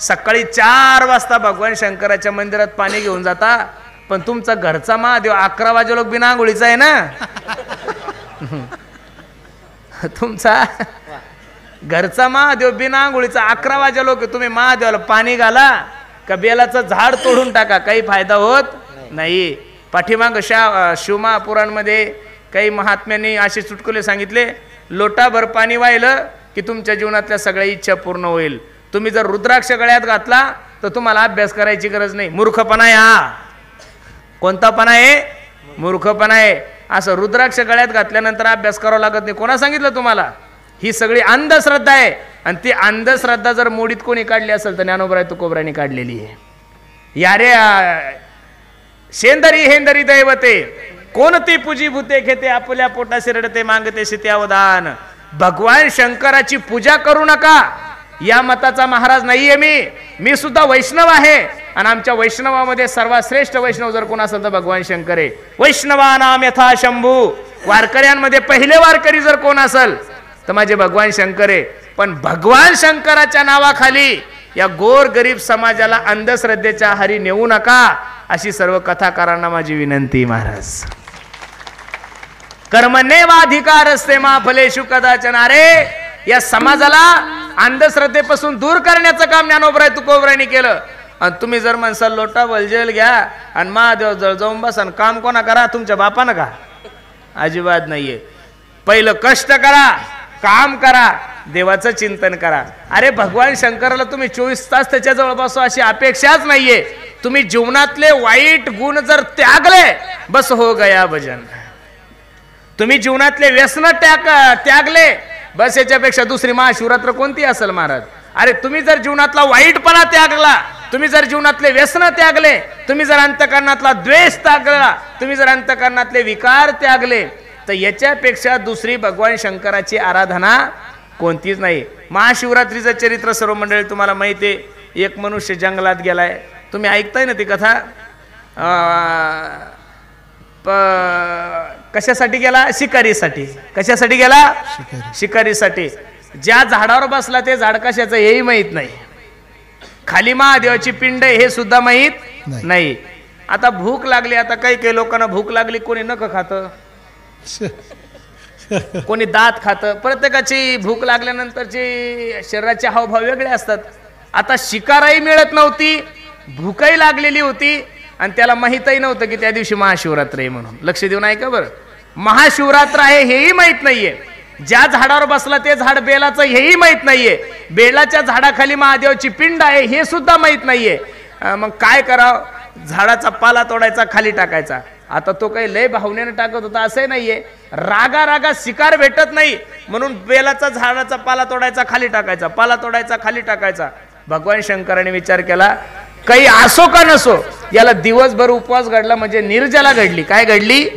सकाळी 4 वाजता भगवान शंकराच्या मंदिरात पाणी घेऊन जाता, पण तुमचा घरचा महादेव 11 वाजे लोक बिना आंघोळीचा आहे ना. तुमचा घरचा महादेव बिना आंघोळीचा 11 वाजे लोक, तुम्ही महादेवाला पाणी घाला का बेलाचं झाड तोडून टाका, काही फायदा होत नाही. पाठीमाग शिवमहापुराणमध्ये काही महात्म्यांनी असे चुटकुले सांगितले, लोटाभर पाणी वाहिलं की तुमच्या जीवनातल्या सगळ्या इच्छा पूर्ण होईल. तुम्ही जर रुद्राक्ष गळ्यात घातला तर तुम्हाला अभ्यास करायची गरज नाही. मूर्खपणा आहे हा. कोणतापणा आहे? मूर्खपणा आहे. असं रुद्राक्ष गळ्यात घातल्यानंतर अभ्यास करावा लागत नाही. कोणा सांगितलं तुम्हाला? ही सगळी अंधश्रद्धा आहे. आणि ती अंधश्रद्धा जर मोडीत कोणी काढली असेल तर ज्ञानोबराय तुकोबरायांनी काढलेली आहे. यारे शेंदरी हेंदरी दैवते कोणती पूजी भूते घेते, आपल्या पोटा शिरडते मागते शिते अवदान. भगवान शंकराची पूजा करू नका या मताचा महाराज नाहीये मी सुद्धा वैष्णव आहे. आणि आमच्या वैष्णवामध्ये सर्वात श्रेष्ठ वैष्णव जर कोण असेल तर भगवान शंकर आहे. वैष्णवानाम यथा शंभू, वारकऱ्यांमध्ये पहिले वारकरी जर कोण असेल तर माझे भगवान शंकर आहे. पण भगवान शंकराच्या नावाखाली या गोर गरीब समाजाला अंधश्रद्धेच्या आहारी नेऊ नका, अशी सर्व कथाकारांना माझी विनंती. महाराज कर्मण्येवाधिकारस्ते मा फलेषु कदाचन. अरे या समाजाला अंधश्रद्धेपासून दूर करण्याचं काम ज्ञानोबराय तुकोबरायांनी केलं. आणि तुम्ही जर म्हणसाल लोटा वलजेल घ्या आणि महादेव जळ जाऊन बसा आणि काम कोणा करा? तुमच्या बापानं का? अजिबात नाहीये. पहिलं कष्ट करा, काम करा, देवाचं चिंतन करा. अरे भगवान शंकराला तुम्ही 24 तास त्याच्याजवळ बसो अशी अपेक्षाच नाहीये. तुम्ही जीवनातले वाईट गुण जर त्यागले बस हो गया भजन. तुम्ही जीवनातले व्यसन त्यागले बस, याच्यापेक्षा दुसरी महाशिवरात्र कोणती असेल महाराज? अरे तुम्ही जर जीवनातला वाईटपणा त्यागला, तुम्ही जर जीवनातले व्यसन त्यागले, तुम्ही जर अंतकरणातला द्वेष त्यागला, तुम्ही जर अंतकरणातले विकार त्यागले, तर याच्यापेक्षा दुसरी भगवान शंकराची आराधना कोणतीच नाही. महाशिवरात्रीचं चरित्र सर्व मंडळी तुम्हाला माहिती आहे. एक मनुष्य जंगलात गेलाय. तुम्ही ऐकताय ना ती कथा? कशासाठी गेला? शिकारीसाठी. कशासाठी गेला? शिकारीसाठी. ज्या झाडावर बसला ते झाड कशाचं हेही माहित नाही. खाली महादेवाची पिंड हे सुद्धा माहित नाही. आता भूक लागली. आता काही लोकांना भूक लागली, कोणी नख खातं, कोणी दात खातं. प्रत्येकाची भूक लागल्यानंतरची शरीराचे हावभाव वेगळे असतात. आता शिकाराही मिळत नव्हती, भूकही लागलेली होती आणि त्याला माहीतही नव्हतं की त्या दिवशी महाशिवरात्र आहे म्हणून. लक्ष देऊन ऐका बरं. महाशिवरात्र आहे हेही माहित नाहीये. ज्या झाडावर बसला ते झाड बेलाचं हेही माहित नाहीये. बेलाच्या झाडाखाली महादेवाची पिंड आहे हे सुद्धा माहित नाहीये. मग काय करावं? झाडाचा पाला तोडायचा, खाली टाकायचा. आता तो काही लय भावनेने टाकत होता असंही नाहीये. रागा शिकार भेटत नाही म्हणून बेलाचा झाडाचा पाला तोडायचा, खाली टाकायचा, पाला तोडायचा, खाली टाकायचा. भगवान शंकराने विचार केला, काही असो का नसो याला दिवसभर उपवास घडला म्हणजे निर्जला घडली. काय घडली?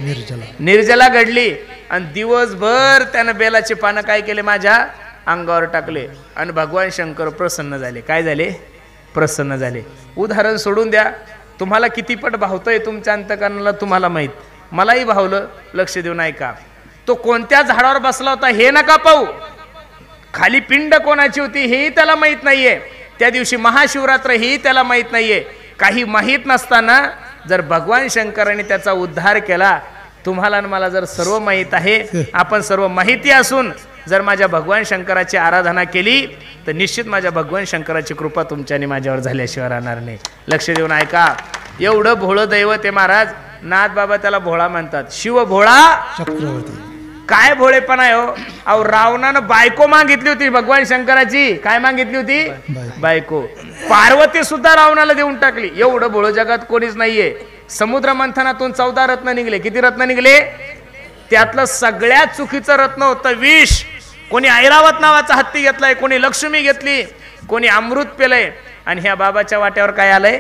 निर्जला घडली. आणि दिवसभर त्यानं बेलाचे पानं काय केले? माझ्या अंगावर टाकले. आणि भगवान शंकर प्रसन्न झाले. काय झाले? प्रसन्न झाले. उदाहरण सोडून द्या, तुम्हाला किती पट भावतंय तुमच्या अंतकरणाला तुम्हाला माहित. मलाही भावलं. लक्ष देऊन ऐका. तो कोणत्या झाडावर बसला होता हे नका पाहू, खाली पिंड कोणाची होती हेही त्याला माहित नाहीये. त्या दिवशी महाशिवरात्र ही त्याला माहित नाहीये. काही माहित नसताना जर भगवान शंकराने त्याचा उद्धार केला, तुम्हाला आणि मला जर सर्व माहित आहे, आपण सर्व माहिती असून जर माझ्या भगवान शंकराची आराधना केली तर निश्चित माझ्या भगवान शंकराची कृपा तुमच्या आणि माझ्यावर झाल्याशिवाय राहणार नाही. लक्ष देऊन ऐका. एवढं भोळं दैवत आहे महाराज. नाथ बाबा त्याला भोळा म्हणतात. शिव भोळा चक्रवर्ती. काय भोळेपणा आहे हो. अहो रावणानं बायको मागितली होती भगवान शंकराची. काय मागितली होती? बायको. पार्वती सुद्धा रावणाला देऊन टाकली. एवढं भोळं जगात कोणीच नाहीये. समुद्र मंथनातून 14 रत्न निघले. किती रत्न निघले? त्यातलं सगळ्यात चुकीचं रत्न होतं विष. कोणी ऐरावत नावाचा हत्ती घेतलाय, कोणी लक्ष्मी घेतली, कोणी अमृत पेलय. आणि ह्या बाबाच्या वाट्यावर काय आलंय?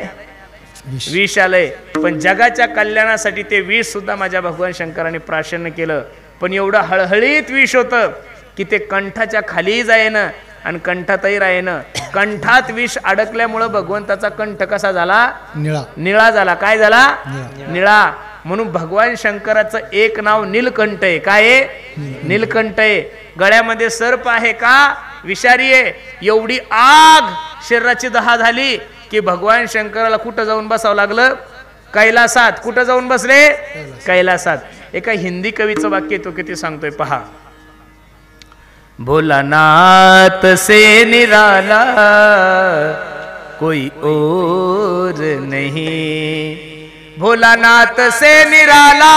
विष आलंय. पण जगाच्या कल्याणासाठी ते विष सुद्धा माझ्या भगवान शंकराने प्राशन्य केलं. पण एवढं हळहळीत विष होतं की ते कंठाच्या खाली जायनं आणि कंठातही राहिनं. कंठात विष अडकल्यामुळं भगवंताचा कंठ कसा झाला? निळा झाला. काय झाला? निळा. म्हणून भगवान शंकराचं एक नाव नीलकंठ आहे. काय आहे? नीलकंठ आहे. गळ्यामध्ये सर्प आहे का? विषारी आहे. एवढी आग शरीराची दहा झाली की भगवान शंकराला कुठं जाऊन बसावं लागलं? कैलासात. कुठं जाऊन बसले? कैलासात. एका हिंदी कवीचं वाक्य तो किती सांगतोय पहा. भोलानाथ से निराला कोई और नहीं, भोलानाथ से निराला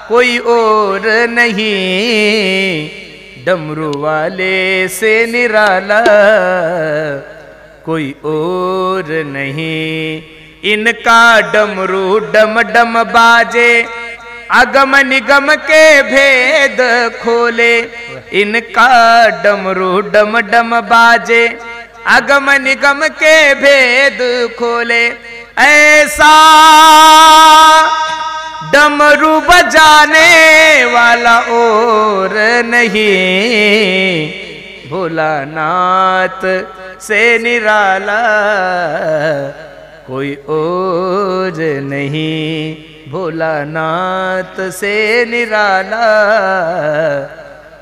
कोई और नहीं, डमरू वाले से निराला कोई और नहीं, इनका डमरू डम डम बाजे अगम निगम के भेद खोले, इनका डमरू डम डम बाजे अगम निगम के भेद खोले, ऐसा डमरू बजाने वाला और नहीं, भोलानाथ से निराला कोई और नहीं, भोलानाथ से निराला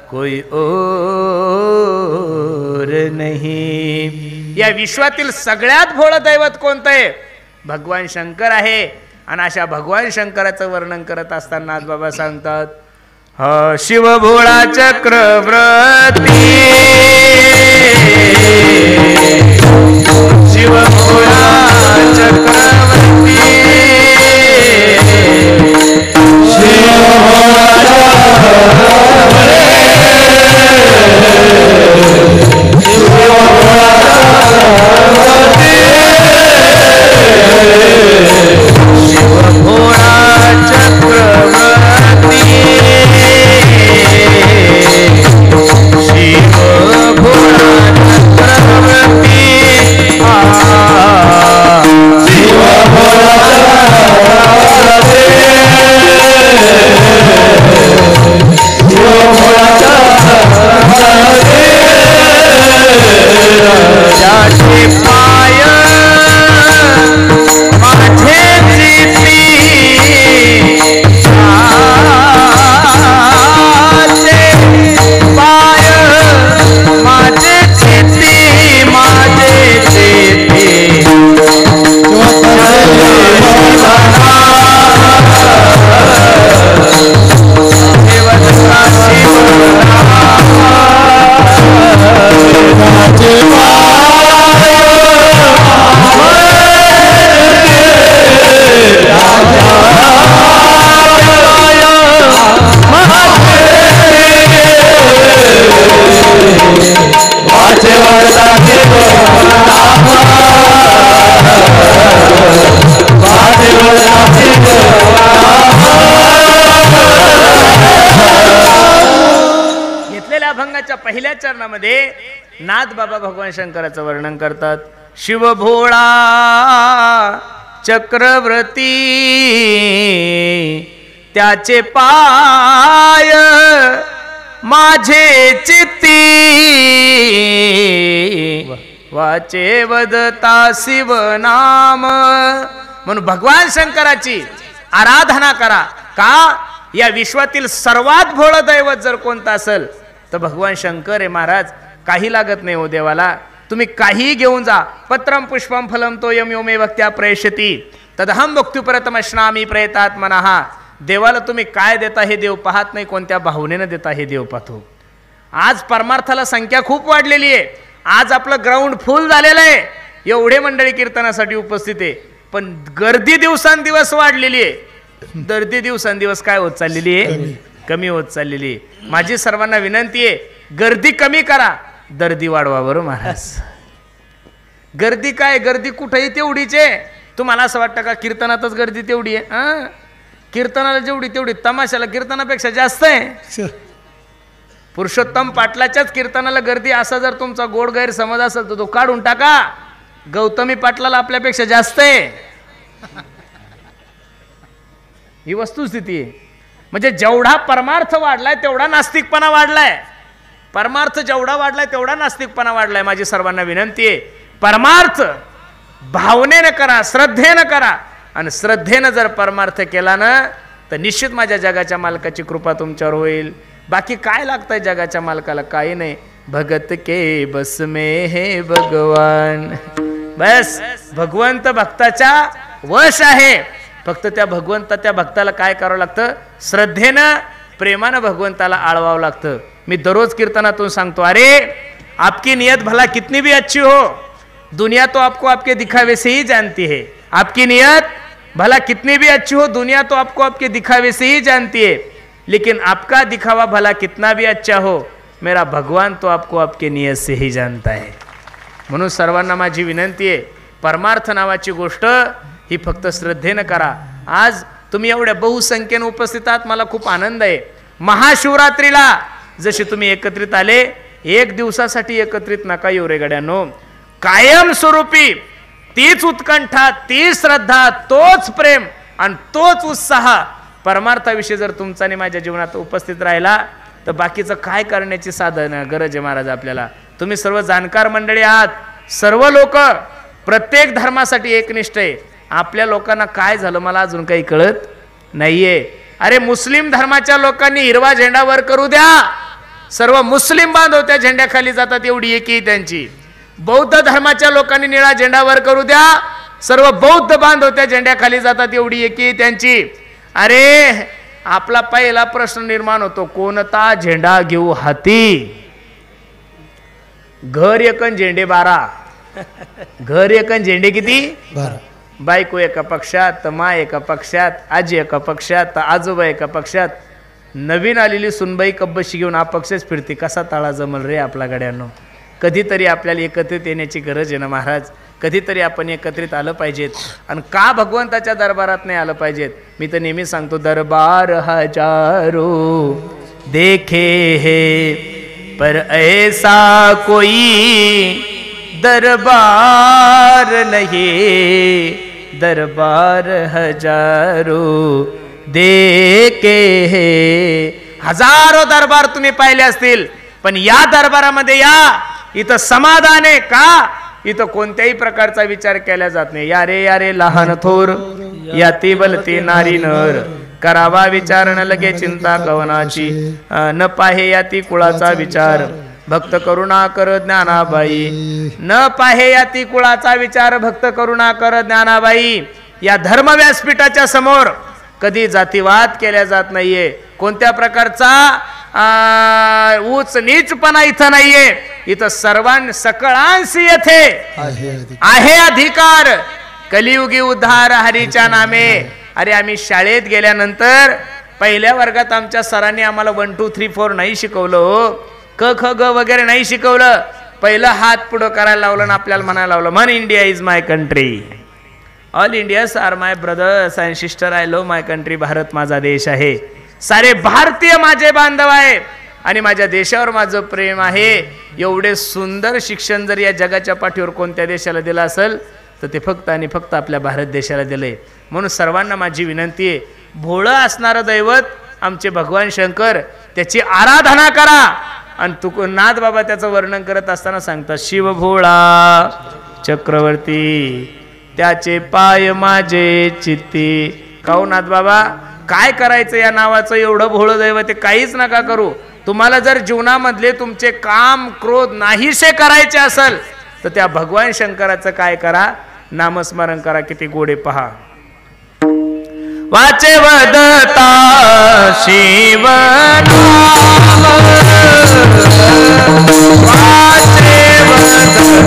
कोई और नहीं. या विश्वातील सगळ्यात भोळं दैवत कोणतं आहे? भगवान शंकर आहे. आणि अशा भगवान शंकराचं वर्णन करत असताना आज बाबा सांगतात, हा शिव भोळा चक्रवर्ती, शिव भोळा चक्रवर्ती, शिव पहिल्या चरणामध्ये नाथ बाबा भगवान शंकराचं वर्णन करतात. शिव भोळा चक्रवर्ती त्याचे पाय माझे चित्ती वाचे वदता शिव नाम. म्हणून भगवान शंकराची आराधना करा. का? या विश्वातील सर्वात भोळं दैवत जर कोणतं असेल तर भगवान शंकर आहे महाराज. काही लागत नाही हो देवाला. तुम्ही काही घेऊन जा. पत्रम पुष्पम फलम तो यम योमे भक्त्या प्रयशती तदहम भक्त्युपरतमश्नामी प्रयतात्मनः. देवाला तुम्ही काय देता हे देव पाहत नाही, कोणत्या भावनेनं देता हे देव पाहतो. आज परमार्थाला संख्या खूप वाढलेली आहे. आज आपलं ग्राउंड फुल झालेलं आहे. एवढे मंडळी कीर्तनासाठी उपस्थित आहे, पण गर्दी दिवसांदिवस वाढलेली आहे. गर्दी दिवसांदिवस काय होत चाललेली आहे? कमी होत चाललेली आहे. माझी सर्वांना विनंती आहे, गर्दी कमी करा, दर्दी वाढवा बरं महाराज. गर्दी काय? गर्दी कुठेही तेवढीच आहे. तुम्हाला असं वाटतं का कीर्तनातच गर्दी तेवढी आहे? कीर्तनाला जेवढी तेवढी तमाशाला कीर्तनापेक्षा जास्त आहे. पुरुषोत्तम पाटलाच्याच कीर्तनाला गर्दी असा जर तुमचा गोड गैरसमज असेल तर तो काढून टाका. गौतमी पाटलाला आपल्यापेक्षा जास्त आहे. ही वस्तुस्थिती आहे. म्हणजे जेवढा परमार्थ वाढलाय तेवढा नास्तिकपणा वाढलाय. परमार्थ जेवढा वाढलाय तेवढा नास्तिकपणा वाढलाय. माझी सर्वांना विनंती आहे, परमार्थ भावनेनं करा, श्रद्धेनं करा. आणि श्रद्धेनं जर परमार्थ केला ना तर निश्चित माझ्या जगाच्या मालकाची कृपा तुमच्यावर होईल. बाकी काय लागतंय जगाच्या मालकाला? काही नाही. भगत के बस में है भगवान. बस भगवंत भक्ताच्या वश आहे. फक्त त्या भक्ताला काय करावं लागतं? श्रद्धेनं प्रेमानं भगवंताला आळवावं लागतं. मी दररोज कीर्तनातून सांगतो, अरे आपकी नियत भला कितनी भी अच्छी हो, दुनिया तो आपको आपके दिखावे से ही जानती है. आपकी नियत भला कितनी भी अच्छी हो, दुनिया तो आपको आपके दिखावे से ही जानती है. लेकिन आपका दिखावा भला कितना भी अच्छा हो, मेरा भगवान तो आपको आपके नियत से ही जानता है. म्हणून सर्वांना माझी विनंती आहे, परमार्थ नावाची गोष्ट ही फक्त श्रद्धेनं करा. आज तुम्ही एवढ्या बहुसंख्येने उपस्थित आहात, मला खूप आनंद आहे. महाशिवरात्रीला जसे तुम्ही एकत्रित आले, एक दिवसासाठी एकत्रित नका येऊ रे गड्यांनो. कायमस्वरूपी तीच उत्कंठा, तीच श्रद्धा, तोच प्रेम आणि तोच उत्साह परमार्थाविषयी जर तुमचा आणि माझ्या जीवनात उपस्थित राहिला तर बाकीचं काय करण्याची साधन गरज आहे महाराज आपल्याला. तुम्ही सर्व जाणकार मंडळी आहात, सर्व लोक प्रत्येक धर्मासाठी एकनिष्ठ आहे. आपल्या लोकांना काय झालं मला अजून काही कळत नाहीये. अरे मुस्लिम धर्माच्या लोकांनी हिरवा झेंडा वर करू द्या, सर्व मुस्लिम बांधव त्या झेंड्याखाली जातात, एवढी एकी त्यांची. बौद्ध धर्माच्या लोकांनी निळा झेंडा वर करू द्या, सर्व बौद्ध बांधव त्या झेंड्याखाली जातात, एवढी एकी त्यांची. अरे आपला पहिला प्रश्न निर्माण होतो, कोणता झेंडा घेऊ हाती? घर एकन झेंडे 12, घर एकन झेंडे किती? 12. बायको एका पक्षात, मा एका पक्षात, आजी एका पक्षात, आजोबा एका पक्षात. नवीन आलेली सुनबाई कब्बशी घेऊन अपक्षच फिरते. कसा ताळा जमल रे आपल्या गड्यांनो. कधीतरी आपल्याला एकत्रित येण्याची गरज आहे ना महाराज. कधीतरी आपण एकत्रित आलं पाहिजेत. आणि का भगवंताच्या दरबारात नाही आलं पाहिजेत? मी तर नेहमी सांगतो, दरबार हजारो देखे है पर ऐसा कोई दरबार नहीं, दरबार हजारो देखे है. हजारो दरबार तुम्ही पाहिले असतील, पण या दरबारामध्ये या, इथं समाधान आहे का? इथं कोणत्याही प्रकारचा विचार केला जात नाही. या रे लहान थोर, याती बलते नारी नर, करावा विचार न लगे चिंता कवनाची, न पाहे याती कुळाचा विचार, भक्त करुणा कर ज्ञानाबाई. न पाहे याती कुळाचा विचार, भक्त करुणा कर ज्ञानाबाई. या धर्म व्यासपीठाच्या समोर कधी जातीवाद केला जात नाहीये. कोणत्या प्रकारचा उच नीचपणा इथं नाहीये. इथं सकळांशी येथे आहे अधिकार. कलियुगी उद्धार हरीच्या नामे. अरे आम्ही शाळेत गेल्यानंतर पहिल्या वर्गात आमच्या सरांनी आम्हाला 1 2 3 4 नाही शिकवलं हो. क ख ग वगैरे नाही शिकवलं. पहिलं हात पुढं करायला लावलं आणि आपल्याला म्हणायला लावलं, म्हण India is my country, all Indians are my brothers and sister, I love my country. Bharat माझा देश आहे, सारे भारतीय माझे बांधव आहे आणि माझ्या देशावर माझं प्रेम आहे. एवढे सुंदर शिक्षण जर या जगाच्या पाठीवर कोणत्या देशाला दिलं असेल तर ते फक्त आणि फक्त आपल्या भारत देशाला दिलंय. म्हणून सर्वांना माझी विनंती आहे, भोळं असणारं दैवत आमचे भगवान शंकर, त्याची आराधना करा. आणि तुक नाथ बाबा त्याचं वर्णन करत असताना सांगतात, शिव भोळा चक्रवर्ती त्याचे पाय माझे चित्ती. काऊ नाथ बाबा काय करायचं या नावाचं? एवढं भोळं दैवत आहे, काहीच नका करू. तुम्हाला जर जीवनामधले तुमचे काम क्रोध नाहीसे करायचे असेल तर त्या भगवान शंकराचं काय करा? नामस्मरण करा. किती गोडे पहा. वाचे वदता शिव नाम, वाचे वदता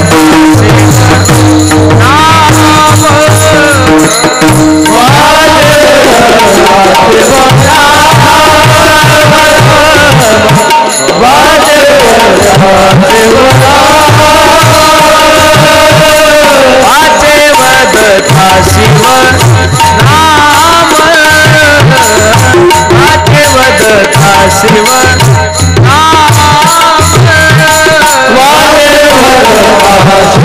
शिव नाम, वाचे वदता शिव नाम, वाचे वदता शिव नाम, वाचे वदता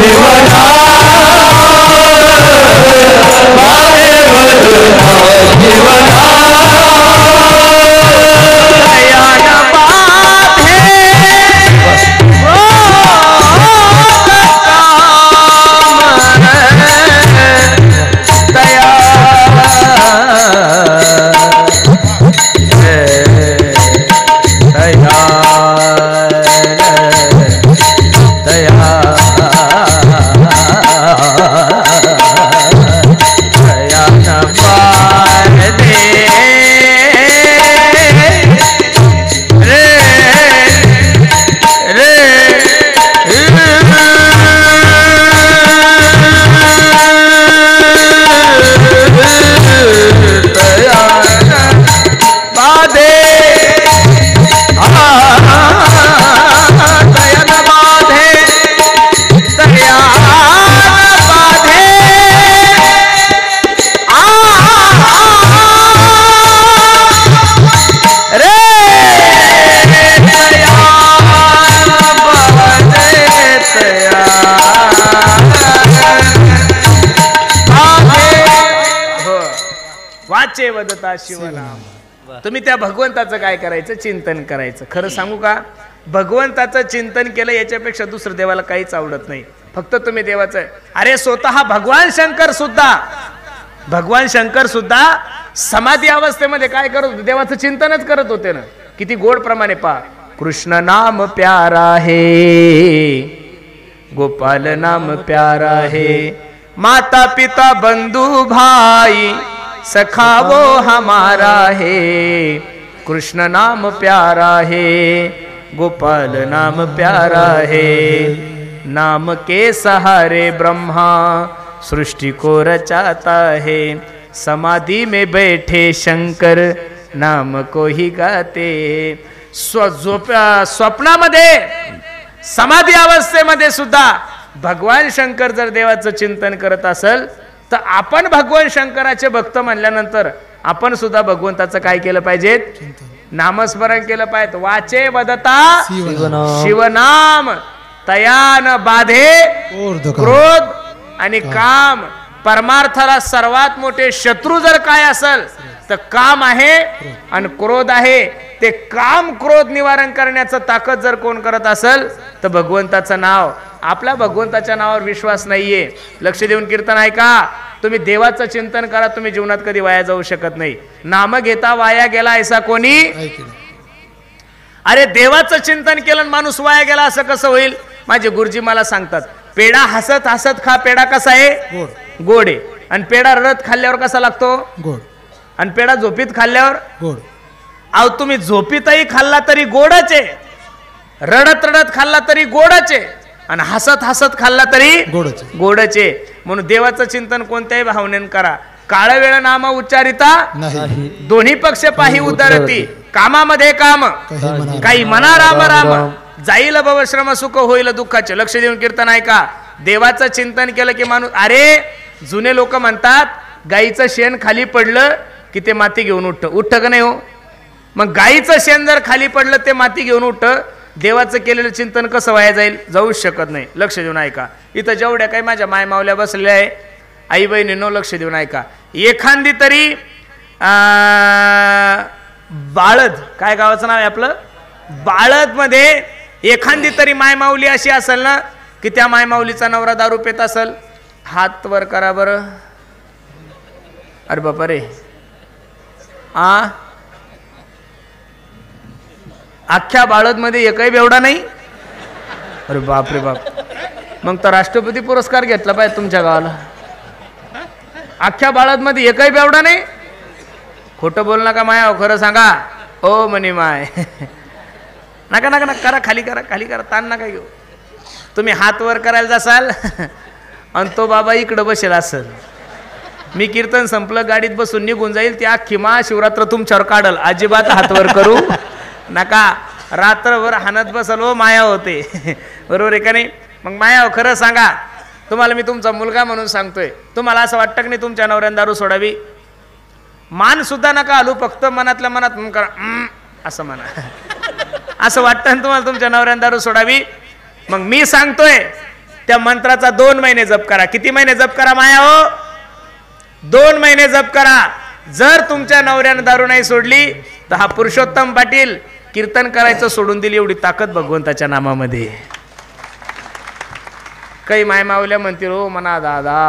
वाचे वदता शिवनाम. तुम्ही त्या भगवंताचं काय करायचं, चिंतन करायचं. खरं सांगू का, भगवंताचं चिंतन केलं याच्यापेक्षा दुसरं देवाला काहीच आवडत नाही. फक्त तुम्ही देवाचं, अरे स्वतः भगवान शंकर सुद्धा समाधी अवस्थेमध्ये काय करत होते, देवाचं चिंतनच करत होते ना. किती गोड प्रमाणे पहा, कृष्ण नाम प्यारा है, गोपाल नाम प्यारा है, माता पिता बंधु भाई सखा वो हमारा है. कृष्ण नाम प्यारा है, गोपाल नाम प्यारा है, नाम के सहारे ब्रह्मा सृष्टि को रचाता है, समाधि में बैठे शंकर नाम को ही गाते. स्वप्नामध्ये समाधी अवस्थेमध्ये सुद्धा भगवान शंकर जर देवाचं चिंतन करत असेल तर आपण भगवान शंकराचे भक्त म्हणल्यानंतर आपण सुद्धा भगवंताचं काय केलं पाहिजे, नामस्मरण केलं पाहिजे. वाचे वदता शिवनाम, तयान बाधे क्रोध आणि काम. परमार्थाला सर्वात मोठे शत्रू जर काय असेल तर काम आहे आणि क्रोध आहे. ते काम क्रोध निवारण करण्याचं ताकद जर कोण करत असेल तर भगवंताचं नाव. आपला भगवंताच्या नावावर विश्वास नाहीये, लक्ष देऊन कीर्तन ऐका. तुम्ही देवाचं चिंतन करा, तुम्ही जीवनात कधी वाया जाऊ शकत नाही. नाम घेता वाया गेला ऐसा कोणी. अरे देवाचं चिंतन केलं माणूस वाया गेला असं कसं होईल. माझे गुरुजी मला सांगतात, पेढा हसत हसत खा, पेढा कसा आहे, गोड आहे. आणि पेढा रडत खाल्ल्यावर कसा लागतो, गोड. आणि पेढा झोपीत खाल्ल्यावर गोड. अहो तुम्ही झोपीतही खाल्ला तरी गोडच आहे, रडत रडत खाल्ला तरी गोडच आहे, आणि हसत हसत खाल्ला तरी गोडच आहे. म्हणून देवाचं चिंतन कोणत्याही भावनेन करा. काळ वेळ नाम उच्चारिता दोन्ही पक्ष पाही उतरती. कामामध्ये काम काही म्हणा राम राम, जाईल भवश्रम सुख होईल दुःखाचे. लक्ष देऊन कीर्तन ऐका. देवाचं चिंतन केलं की माणूस, अरे जुने लोक म्हणतात गाईचं शेण खाली पडलं की ते माती घेऊन उठतं का नाही हो. मग गाईचं शेण जर खाली पडलं ते माती घेऊन उठतं. देवाचं केलेलं चिंतन कसं वाया जाईल, जाऊच शकत नाही. लक्ष देऊन ऐका. इथं जेवढ्या काही माझ्या माय मावल्या बसलेल्या आहे, आई बहिणींनो लक्ष देऊन ऐका. एखादी तरी बाळद, काय गावाचं नाव आहे आपलं, बाळद मध्ये एखादी तरी मायमाऊली अशी असेल ना की त्या मायमाऊलीचा नवरा दारू पेत असेल. हात वर करा बरं. अरे बापा रे, अख्ख्या बाळद मध्ये एकही बेवडा नाही. अरे बाप रे बाप, मग तर राष्ट्रपती पुरस्कार घेतला पाहिजे तुमच्या गावाला. अख्ख्या बाळद मध्ये एकही बेवडा नाही. खोटं बोल नका माया, खरं सांगा. ओ म्हणे माय, नका नका नका, करा खाली, करा खाली, करा, ताण नका घेऊ. तुम्ही हात वर करायला जासाल आणि तो बाबा इकडं बसेल असेल. मी कीर्तन संपलं, गाडीत बसून निघून जाईल. ती अख्खी महाशिवरात्र तुमच्यावर काढल. अजिबात हात वर करू नका. रात्रभर हाणत बसल हो माया होते. बरोबर आहे का नाही. मग माया खरं सांगा, तुम्हाला मी तुमचा मुलगा म्हणून सांगतोय, तुम्हाला असं वाटतं की नाही तुमच्या नवऱ्यानं दारू सोडावी. मान सुद्धा नका हलू, फक्त मनातल्या मनात करा असं म्हणा. असं वाटतं ना तुम्हाला तुमच्या नवऱ्यानं दारू सोडावी. मग मी सांगतोय त्या मंत्राचा 2 महिने जप करा. किती महिने जप करा माया हो, 2 महिने जप करा. जर तुमच्या नवऱ्यानं दारू नाही सोडली तर हा पुरुषोत्तम पाटील कीर्तन करायचं सोडून दिली. एवढी ताकद भगवंताच्या नामामध्ये. काही मायमावल्या म्हणतील हो म्हणा दादा,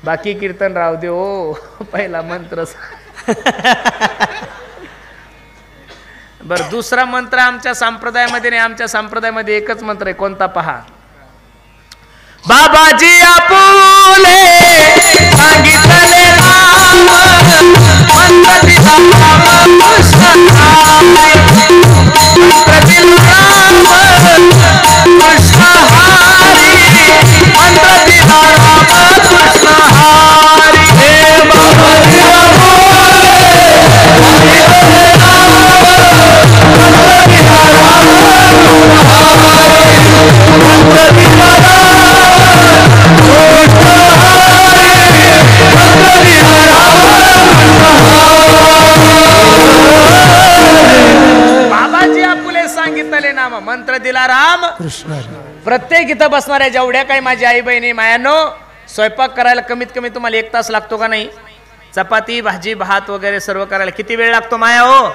बाकी कीर्तन राहू दे हो, पहिला मंत्र. बर, दुसरा मंत्र आमच्या संप्रदायामध्ये नाही. आमच्या संप्रदायामध्ये एकच मंत्र आहे. कोणता पहा. बाबाजी आपुले सांगितले राम, मंत्र दिला राम कृष्ण हारी, मंत्र दिला राम कृष्ण हारी, मंत्र दिला राम कृष्ण हारी. हे बाबाजी नाम, मंत्र दिला राम कृष्ण. प्रत्येक इथं बसणाऱ्या जेवढ्या काही माझी आई बहिणी मायानो, स्वयंपाक करायला कमीत कमी तुम्हाला 1 तास लागतो का नाही. चपाती भाजी भात वगैरे सर्व करायला किती वेळ लागतो माया हो?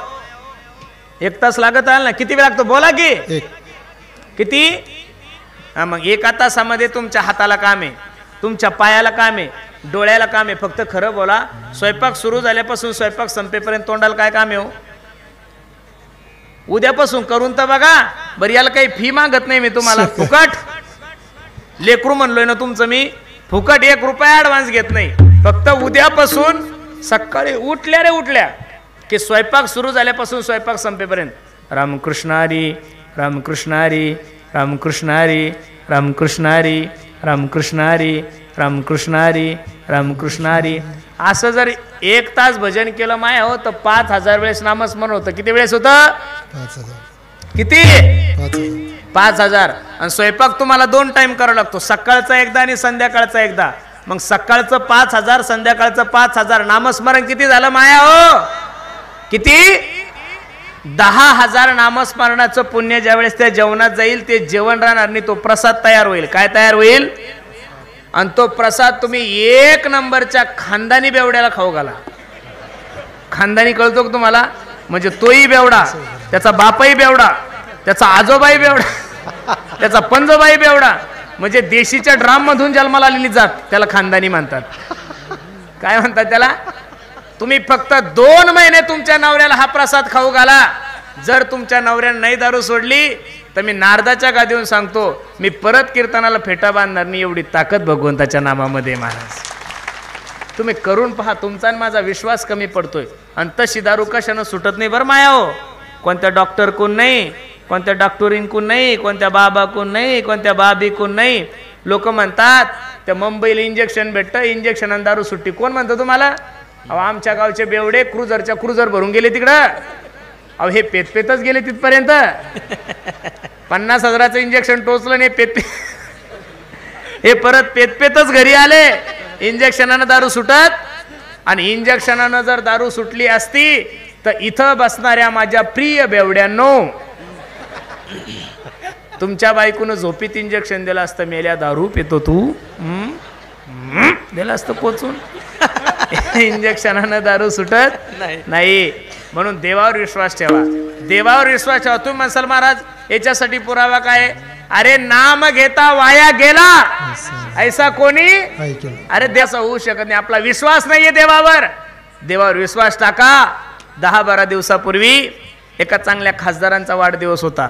1 तास लागत आहे ना? किती वेळ लागतो बोला की? किती? हा, मग 1 तासामध्ये तुमच्या हाताला काम आहे, तुमच्या पायाला काम आहे, डोळ्याला काम आहे. फक्त खरं बोला, स्वयंपाक सुरू झाल्यापासून स्वयंपाक संपेपर्यंत तोंडाला काय काम आहे हो? उद्यापासून करून तर बघा. बरं, याला काही फी मागत नाही मी तुम्हाला, फुकट लेकरू म्हणलोय ना तुमचं मी. फुकट 1 रुपया ऍडव्हान्स घेत नाही. फक्त उद्यापासून सकाळी उठल्या की स्वयंपाक सुरू झाल्यापासून स्वयंपाक संपेपर्यंत रामकृष्ण हरी, रामकृष्ण हरी, रामकृष्ण हरी, रामकृष्ण हरी, रामकृष्ण हरी, रामकृष्ण हरी, रामकृष्ण हरी. असं जर 1 तास भजन केलं माया हो तर 5000 वेळेस नामस्मरण होतं. किती वेळेस होतं? 5000. किती? 5000. आणि स्वयंपाक तुम्हाला 2 टाइम करावा लागतो, सकाळचा एकदा आणि संध्याकाळचा एकदा. मग सकाळचं 5000, संध्याकाळचं 5000. नामस्मरण किती झालं माया हो? किती? 10,000 नामस्मरणाचं पुण्य ज्यावेळेस त्या जेवणात जाईल ते जेवण राहणार नाही, तो प्रसाद तयार होईल. काय तयार होईल? आणि तो प्रसाद तुम्ही 1 नंबरच्या खानदानी बेवड्याला खाऊ घाला. खानदानी कळतो का तुम्हाला? म्हणजे तोही बेवडा, त्याचा बापही बेवडा, त्याचा आजोबाई बेवडा, त्याचा पंजोबाई बेवडा. म्हणजे देशीच्या ड्राम मधून जन्माला आलेली जात त्याला खानदानी म्हणतात. काय म्हणतात त्याला? तुम्ही फक्त 2 महिने तुमच्या नवऱ्याला हा प्रसाद खाऊ घाला. जर तुमच्या नवऱ्याने नाही दारू सोडली तर मी नारदाच्या गादीवरून सांगतो, मी परत कीर्तनाला फेटा बांधणार नाही. एवढी ताकद भगवंताच्या नामामध्ये महाराज. तुम्ही करून पहा, तुमचा आणि माझा विश्वास कमी पडतोय. आणि तशी दारू कशानं सुटत नाही बरं माया हो? कोणत्या डॉक्टर कोण नाही, कोणत्या डॉक्टरींकून नाही, कोणत्या बाबाकून नाही, कोणत्या बाबीकून नाही. लोक म्हणतात त्या मुंबईला इंजेक्शन भेटतं, इंजेक्शन आणि दारू सुट्टी. कोण म्हणतं तुम्हाला? अहो, आमच्या गावचे बेवडे क्रुझरच्या क्रुझर भरून गेले तिकडं. अहो, हे पेतपेतच गेले तिथपर्यंत. 50,000चं इंजेक्शन टोचलं नाही, हे परत पेतपेतच घरी आले. इंजेक्शनानं दारू सुटत. आणि इंजेक्शनानं जर दारू सुटली असती तर इथं बसणाऱ्या माझ्या प्रिय बेवड्यांनो, तुमच्या बायकोनं झोपीत इंजेक्शन दिलं असतं, मेल्या दारू पितो तू, दिलं असतं पोचून. इंजेक्शनानं दारू सुटत नाही. म्हणून देवावर विश्वास ठेवा, देवावर विश्वास ठेवा. तुम्ही म्हणसाल महाराज याच्यासाठी पुरावा काय? अरे नाम घेता वाया गेला ऐसा कोणी? अरे देसा होऊ शकत नाही. आपला विश्वास नाहीये देवावर. देवावर विश्वास टाका. 10-12 दिवसापूर्वी एका चांगल्या खासदारांचा वाढदिवस होता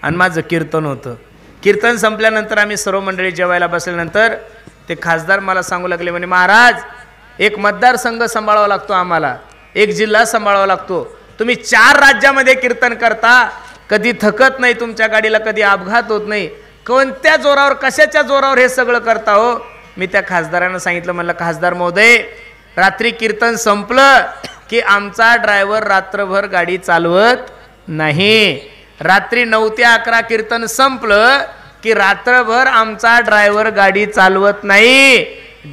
आणि माझं कीर्तन होतं. कीर्तन संपल्यानंतर आम्ही सर्व मंडळी जेवायला बसल्यानंतर ते खासदार मला सांगू लागले, म्हणे महाराज एक मतदारसंघ सांभाळावा लागतो आम्हाला, एक जिल्हा सांभाळावा लागतो. तुम्ही 4 राज्यामध्ये कीर्तन करता, कधी थकत नाही, तुमच्या गाडीला कधी अपघात होत नाही. कोणत्या जोरावर, कशाच्या जोरावर हे सगळं करता हो? मी त्या खासदारांना सांगितलं, म्हणलं खासदार महोदय, रात्री कीर्तन संपलं की आमचा ड्रायव्हर रात्रभर गाडी चालवत नाही. रात्री 9 ते 11 कीर्तन संपलं की रात्रभर आमचा ड्रायव्हर गाडी चालवत नाही.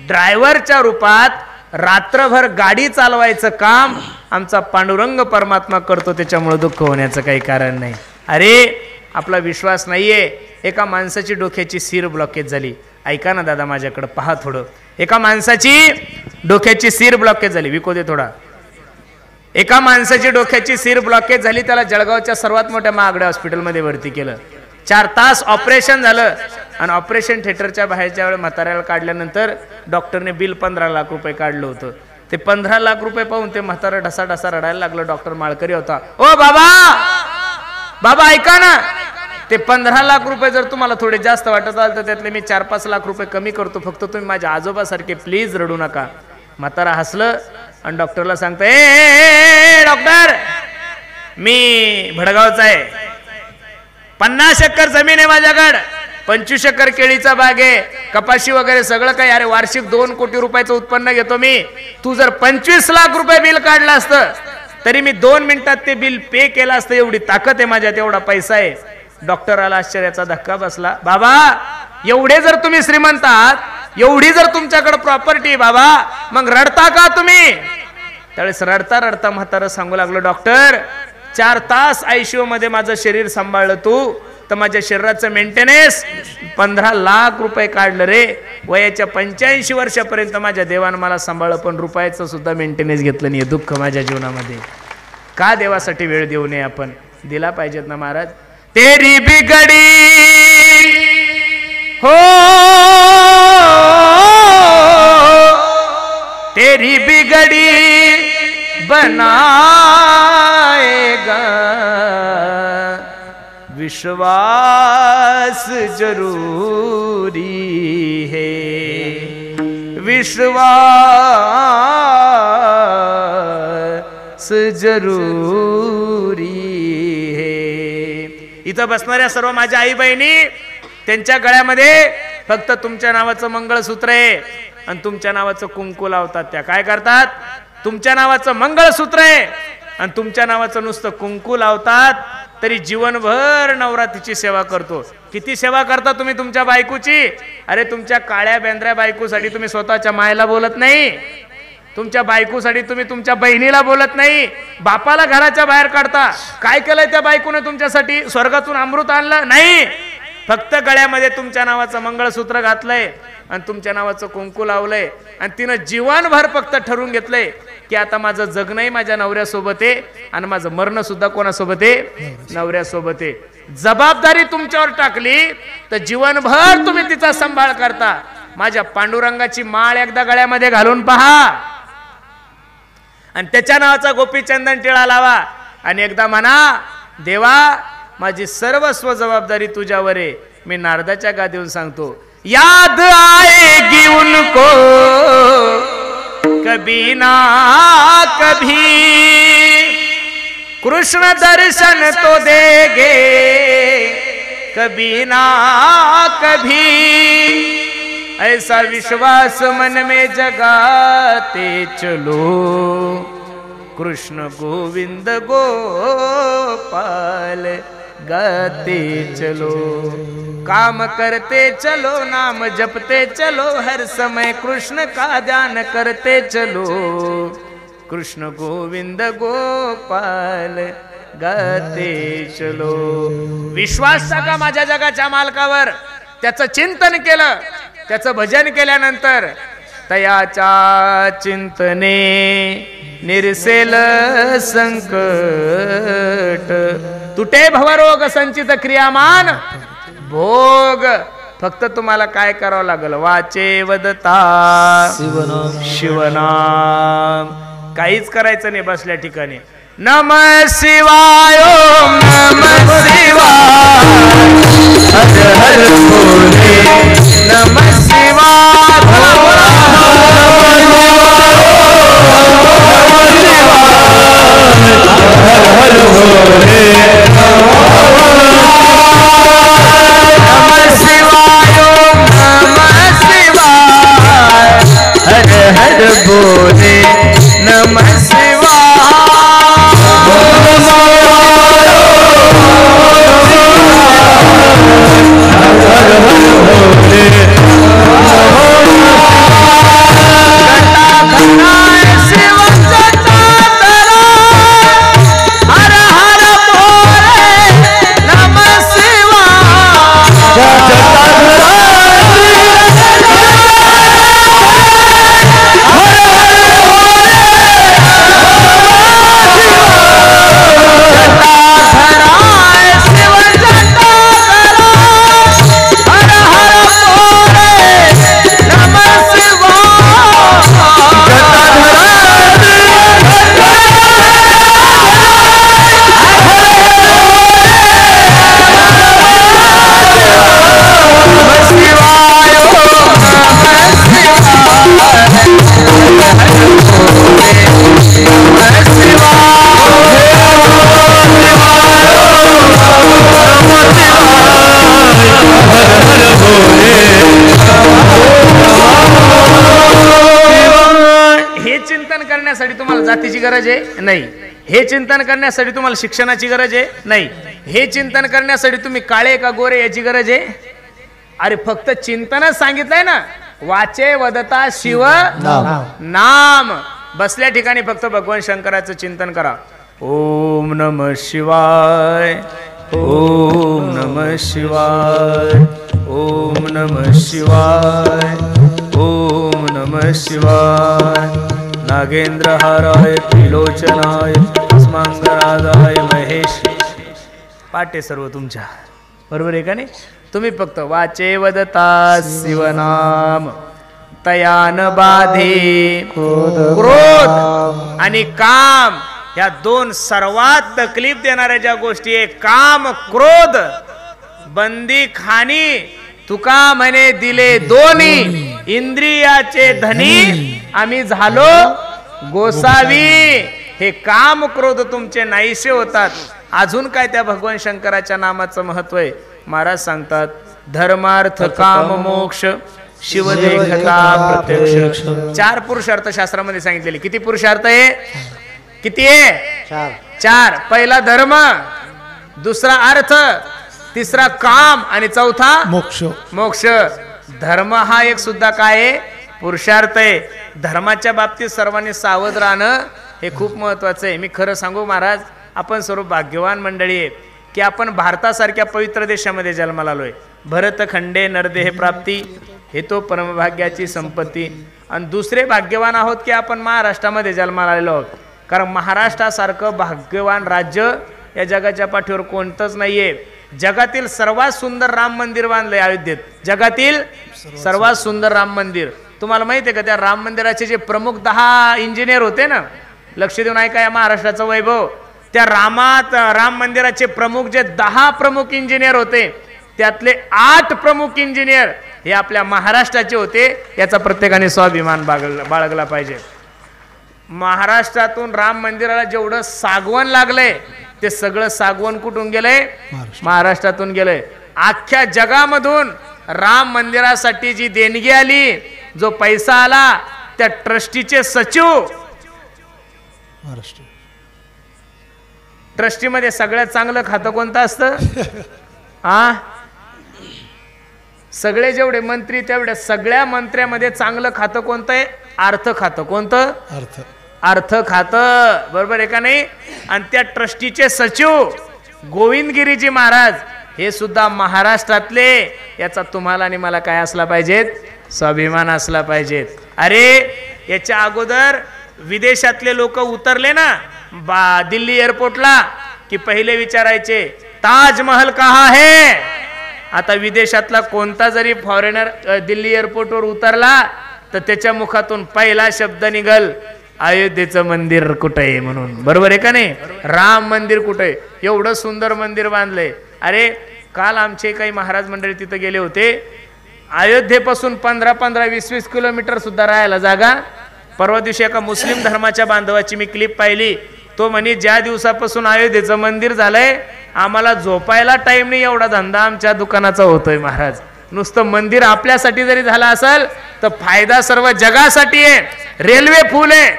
ड्रायव्हरच्या रूपात रात्रभर गाडी चालवायचं काम आमचा पांडुरंग परमात्मा करतो. त्याच्यामुळे दुःख होण्याचं काही कारण नाही. अरे आपला विश्वास नाहीये. एका माणसाची डोक्याची सीर ब्लॉकेज झाली. ऐका ना दादा, माझ्याकडे पहा थोडं. एका माणसाची डोक्याची सीर ब्लॉकेज झाली. विको दे थोडा. एका माणसाची डोक्याची सीर ब्लॉकेज झाली. त्याला जळगावच्या सर्वात मोठ्या महागड्या हॉस्पिटलमध्ये भरती केलं. 4 तास ऑपरेशन झालं. आणि ऑपरेशन थिएटरच्या बाहेरच्या वेळेस म्हाताऱ्याला काढल्यानंतर डॉक्टरने बिल 15 लाख रुपये काढलं होतं. ते 15 लाख रुपये पाहून ते म्हातारा ढसा ढसा रडायला लागलं. डॉक्टर माळकरी होता. ओ बाबा, बाबा ऐका ना, ते 15 लाख रुपये जर तुम्हाला थोडे जास्त वाटत आले तर त्यातले मी 4-5 लाख रुपये कमी करतो. फक्त तुम्ही माझ्या आजोबासारखे प्लीज रडू नका. म्हातारा हसलं आणि डॉक्टरला सांगतं, ए डॉक्टर, मी भडगावचा आहे, 50 एकर जमीन आहे माझ्याकडे, 25 एकर केळीचा बाग आहे, कपाशी वगैरे सगळं काही. अरे वार्षिक 2 कोटी रुपयाचं उत्पन्न घेतो मी. तू जर 25 लाख रुपये बिल काढलं असतं तरी मी 2 मिनिटात ते बिल पे केलं असतं. एवढी ताकद आहे माझ्यात, एवढा पैसा आहे. डॉक्टराला आश्चर्याचा धक्का बसला. बाबा एवढे जर तुम्ही श्रीमंत आहात, एवढी जर तुमच्याकडे प्रॉपर्टी बाबा, मग रडता का तुम्ही? त्यावेळेस रडता रडता म्हातारं सांगू लागलो, डॉक्टर 4 तास ICU मध्ये माझं शरीर सांभाळलं तू, तर माझ्या शरीराचं मेंटेनन्स 15 लाख रुपये काढलं रे. वयाच्या 85 वर्षापर्यंत माझ्या देवानं मला सांभाळलं, पण रुपयाचं सुद्धा मेंटेनन्स घेतलं नाही. दुःख माझ्या जीवनामध्ये. का देवासाठी वेळ देऊ नये आपण? दिला पाहिजेत ना महाराज. तेरी बिगडी हो तेरी बिगड़ी बनाएगा विश्वास जरूरी है, विश्वास जरूरी है. इथं बसणाऱ्या सर्व माझ्या आई बहिणी, त्यांच्या गळ्यामध्ये फक्त तुमच्या नावाचं मंगळसूत्र आहे आणि तुमच्या नावाचं कुंकू लावतात. त्या काय करतात? तुमच्या नावाचं मंगळसूत्र आहे आणि तुमच्या नावाचं नुसतं कुंकू लावतात, तरी जीवनभर नवरा तिची सेवा करतो. किती सेवा करता तुम्ही तुमच्या बायकोची? अरे तुमच्या काळ्या बेंद्र्या बायकोसाठी तुम्ही स्वतःच्या मायला बोलत नाही, तुमच्या बायकोसाठी तुम्ही तुमच्या बहिणीला बोलत नाही, बापाला घराच्या बाहेर काढता. काय केलंय त्या बायकोने तुमच्यासाठी? स्वर्गातून अमृत आणलं नाही, फक्त गळ्यामध्ये तुमच्या नावाचं मंगळसूत्र घातलंय आणि तुमच्या नावाचं कुंकू लावलंय आणि तिनं जीवनभर फक्त ठरवून घेतलंय की आता माझं जगणंही माझ्या नवऱ्यासोबत आहे आणि माझं मरण सुद्धा कोणासोबत आहे? नवऱ्यासोबत आहे. जबाबदारी तुमच्यावर टाकली तर जीवनभर तुम्ही तिचा सांभाळ करता. माझ्या पांडुरंगाची माळ एकदा गळ्यामध्ये घालून पहा आणि त्याच्या नावाचा गोपीचंदन टिळा लावा आणि एकदा म्हणा, देवा माझी सर्वस्व जबाबदारी तुझ्यावर आहे. मी नारदाच्या गादीवर सांगतो, याद आएगी उनको कभी ना कभी, कृष्ण दर्शन तो देंगे कभी ना कभी, ऐसा विश्वास मन में जगाते चलो, कृष्ण गोविंद गोपाल गाते चलो, काम करते चलो, नाम जपते चलो, हर समय कृष्ण का ध्यान करते चलो, कृष्ण गोविंद गोपाल गाते चलो. विश्वास टाका माझ्या जगाच्या मालकावर. त्याचं चिंतन केलं, त्याचं भजन केल्यानंतर तयाच्या चिंतने निरसेल संकट, तुटे भवरोग संचित क्रियामान भोग. फक्त तुम्हाला काय करावं लागल? वाचे वदता शिवनाम, शिवनाम. काहीच करायचं नाही बसल्या ठिकाणी. नम शिवाय ओम नम शिवाय, हर हर भोले नम शिवाय, हर हर भोले नम शिवाय ओम नम शिवाय, हर हर भोले नम शिवाय. तुम्हाला जातीची गरज आहे? नाही. हे चिंतन करण्यासाठी तुम्हाला शिक्षणाची गरज आहे? नाही. हे चिंतन करण्यासाठी तुम्ही काळे का गोरे याची गरज आहे? अरे फक्त चिंतनच सांगितलंय ना. वाचे वदता शिव नाम. बसल्या ठिकाणी फक्त भगवान शंकराचं चिंतन करा. ओम नमः शिवाय, ओम नमः शिवाय, ओम नमः शिवाय, ओम नमः शिवाय। नागेंद्रहाराय त्रिलोचनाय अस्मांगरागाय महेश। पाटे सर्व तुमच्या बरोबर आहे का नाही? तुम्ही फक्त वाचे वदता शिवनाम तयान बाधे क्रोध आणि काम, या दोन सर्वात तकलीफ देणाऱ्या ज्या गोष्टी आहे, काम क्रोध, बंदी खाणी, तुका म्हणे दिले दोन्ही इंद्रियाचे धनी, आम्ही झालो गोसावी। हे काम क्रोध तुमचे नाहीसे होतात। अजून काय त्या भगवान शंकराच्या नामाचं महत्व आहे? महाराज सांगतात धर्मार्थ काम मोक्ष शिवदेखता प्रत्यक्ष। 4 पुरुषार्थ शास्त्रामध्ये सांगितलेले। किती पुरुषार्थ आहे? किती आहे? 4। पहिला धर्म, दुसरा अर्थ, तिसरा काम आणि चौथा मोक्ष। मोक्ष। धर्म हा एक सुद्धा काय आहे? पुरुषार्थ आहे। धर्माच्या बाबतीत सर्वांनी सावध राहणं हे खूप महत्वाचं आहे। मी खरं सांगू महाराज, आपण सर्व भाग्यवान मंडळी आहे की आपण भारतासारख्या पवित्र देशामध्ये जन्माला आलोय। भरतखंडे नरदेह प्राप्ती हे तो परमभाग्याची संपत्ती। आणि दुसरे भाग्यवान आहोत की आपण महाराष्ट्रामध्ये जन्माला आलेलो आहोत, कारण महाराष्ट्रासारखं भाग्यवान राज्य या जगाच्या पाठीवर कोणतंच नाहीये। जगातील सर्वात सुंदर राम मंदिर बांधलंय अयोध्येत, जगातील सर्वात सुंदर राम मंदिर। तुम्हाला माहिती आहे का त्या राम मंदिराचे जे प्रमुख 10 इंजिनियर होते ना, लक्ष देऊन ऐका या महाराष्ट्राचं वैभव। त्या राम मंदिराचे प्रमुख जे 10 प्रमुख इंजिनियर होते, त्यातले 8 प्रमुख इंजिनियर हे आपल्या महाराष्ट्राचे होते। याचा प्रत्येकाने स्वाभिमान बाळगला पाहिजे। महाराष्ट्रातून राम मंदिराला जेवढं सागवण लागलंय ते सगळं सागवण कुठून गेलंय? महाराष्ट्रातून गेलंय। अख्ख्या जगामधून राम मंदिरासाठी जी देणगी आली, जो पैसा आला, त्या ट्रस्टीचे सचिव महाराष्ट्र। ट्रस्टीमध्ये सगळ्यात चांगलं खातं कोणतं असतं? सगळे जेवढे मंत्री तेवढे सगळ्या मंत्र्यामध्ये चांगलं खातं कोणतं आहे? अर्थ खातं। कोणतं? अर्थ खातं, बरोबर आहे का नाही? आणि त्या ट्रस्टीचे सचिव गोविंदगिरीजी महाराज हे सुद्धा महाराष्ट्रातले। याचा तुम्हाला आणि मला काय असला पाहिजे? स्वाभिमान असला पाहिजे। अरे याच्या अगोदर विदेशातले लोक उतरले ना दिल्ली एअरपोर्टला की पहिले विचारायचे ताजमहल कहाँ है? आता विदेशातला कोणता जरी फॉरेनर दिल्ली एअरपोर्टवर उतरला तर त्याच्या मुखातून पहिला शब्द निघल अयोध्येचं मंदिर कुठे आहे म्हणून, बरोबर आहे का नाही? राम मंदिर कुठे आहे? एवढं सुंदर मंदिर बांधलंय। अरे काल आमचे काही महाराज मंडळी तिथे गेले होते। अयोध्येपासून 15-20 किलोमीटर सुद्धा राहायला जागा। परवा दिवशी एका मुस्लिम धर्माच्या बांधवाची मी क्लिप पाहिली। तो म्हणे ज्या दिवसापासून अयोध्येचं मंदिर झालंय आम्हाला झोपायला टाइम नाही, एवढा धंदा आमच्या दुकानाचा होतोय महाराज। नुसतं मंदिर आपल्यासाठी जरी झालं असेल तर फायदा सर्व जगासाठी आहे। रेल्वे फुल आहे,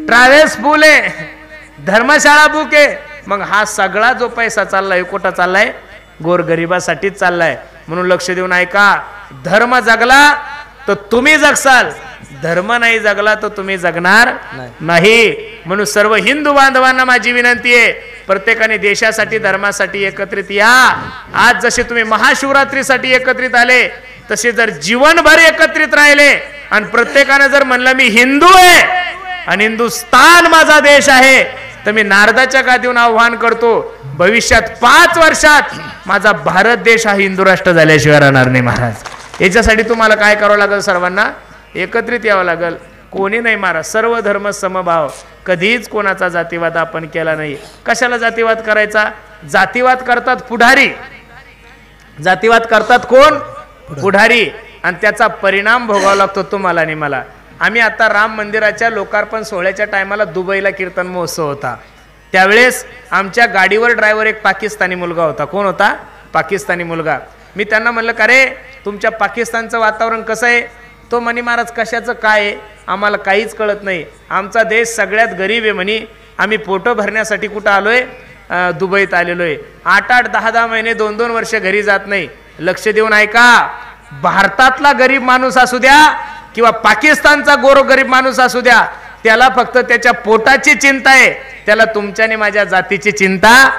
ट्रॅव्हल्स फुल आहे, धर्मशाळा बुक आहे। मग हा सगळा जो पैसा चाललाय कुठं चाललाय? गोरगरिबासाठीच चाललाय। म्हणून लक्ष देऊन ऐका, धर्म जगला तर तुम्ही जगसाल, धर्म नाही जगला तर तुम्ही जगणार नाही। म्हणून सर्व हिंदू बांधवांना माझी विनंती आहे, प्रत्येकाने देशासाठी धर्मासाठी एकत्रित या। आज जसे तुम्ही महाशिवरात्रीसाठी एकत्रित आले तसे जर जीवनभर एकत्रित राहिले आणि प्रत्येकाने जर म्हणलं मी हिंदू आहे आणि हिंदुस्तान माझा देश आहे, तर मी नारदाच्या गादीवरून आव्हान करतो, भविष्यात 5 वर्षात माझा भारत देश हा हिंदू राष्ट्र झाल्याशिवाय राहणार नाही महाराज। याच्यासाठी तुम्हाला काय करावं लागेल? सर्वांना एकत्रित यावं लागेल। कोणी नाही महाराज, सर्व धर्म समभाव, कधीच कोणाचा जातीवाद आपण केला नाही। कशाला जातीवाद करायचा? जातीवाद करतात पुढारी, जातीवाद करतात कोण? पुढारी, आणि त्याचा परिणाम भोगावा लागतो तुम्हाला आणि मला। आम्ही आता राम मंदिराच्या लोकार्पण सोहळ्याच्या टायमाला दुबईला कीर्तन महोत्सव होता, त्यावेळेस आमच्या गाडीवर ड्रायव्हर एक पाकिस्तानी मुलगा होता। कोण होता? पाकिस्तानी मुलगा। मी त्यांना म्हणलं का रे तुमच्या पाकिस्तानचं वातावरण कसं आहे? तो म्हणे महाराज कशाचं काय आहे आम्हाला काहीच कळत नाही, आमचा देश सगळ्यात गरीब आहे म्हणे, आम्ही पोटं भरण्यासाठी कुठं आलोय? दुबईत आलेलो आहे। 8-8, 10-10 महिने 2-2 वर्ष घरी जात नाही। लक्ष देऊन ऐका, भारतातला गरीब माणूस असू द्या किंवा पाकिस्तानचा गरीब माणूस असू द्या, त्याला फक्त त्याच्या पोटाची चिंता आहे, त्याला तुमच्या आणि माझ्या जातीची चिंता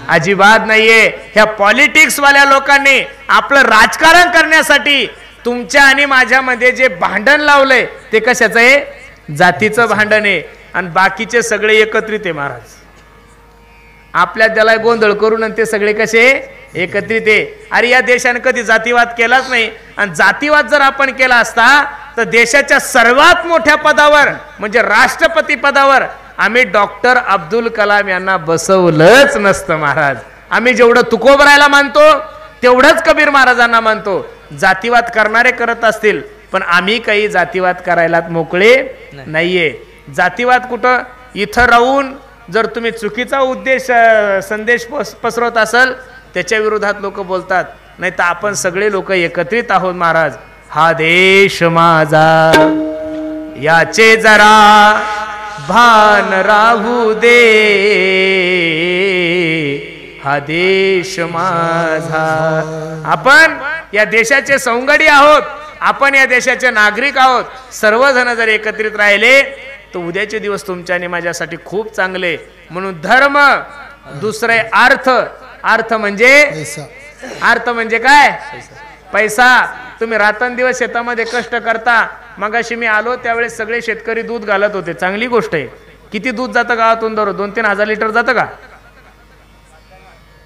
अजिबात नाहीये. ह्या पॉलिटिक्स वाल्या लोकांनी आपलं राजकारण करण्यासाठी तुमच्या आणि माझ्यामध्ये जे भांडण लावलंय ते कशाचं आहे? जातीचं भांडण आहे. आणि बाकीचे सगळे एकत्रित आहे महाराज. आपल्या त्याला गोंधळ करून आणि ते सगळे कसे एकत्रित आहे. अरे या देशाने कधी जातीवाद केलाच नाही. आणि जातीवाद जर आपण केला असता तर देशाच्या सर्वात मोठ्या पदावर म्हणजे राष्ट्रपती पदावर आम्ही डॉक्टर अब्दुल कलाम यांना बसवलंच नसतं महाराज. आम्ही जेवढं तुकोबरायला मानतो तेवढंच कबीर महाराजांना मानतो. जातीवाद करणारे करत असतील पण आम्ही काही जातीवाद करायला मोकळे नाहीये. जातीवाद कुठं? इथं राहून जर तुम्ही चुकीचा संदेश पसरवत असाल त्याच्या विरोधात लोक बोलतात. नाही तर आपण सगळे लोक एकत्रित आहोत महाराज. हा देश माझा याचे जरा भान राहू दे, हा देश माझा. आपण या देशाचे सौंगडी आहोत, आपण या देशाचे नागरिक आहोत. सर्वजण जर एकत्रित राहिले तर उद्याचे दिवस तुमच्या आणि माझ्यासाठी खूप चांगले. म्हणून धर्म, दुसरे अर्थ. अर्थ म्हणजे काय? पैसा. तुम्ही रात्रंदिवस शेतामध्ये कष्ट करता. मगाशी मी आलो त्यावेळेस सगळे शेतकरी दूध घालत होते, चांगली गोष्ट आहे. किती दूध जातं गावातून दररोज? 2-3 हजार लिटर जातं का?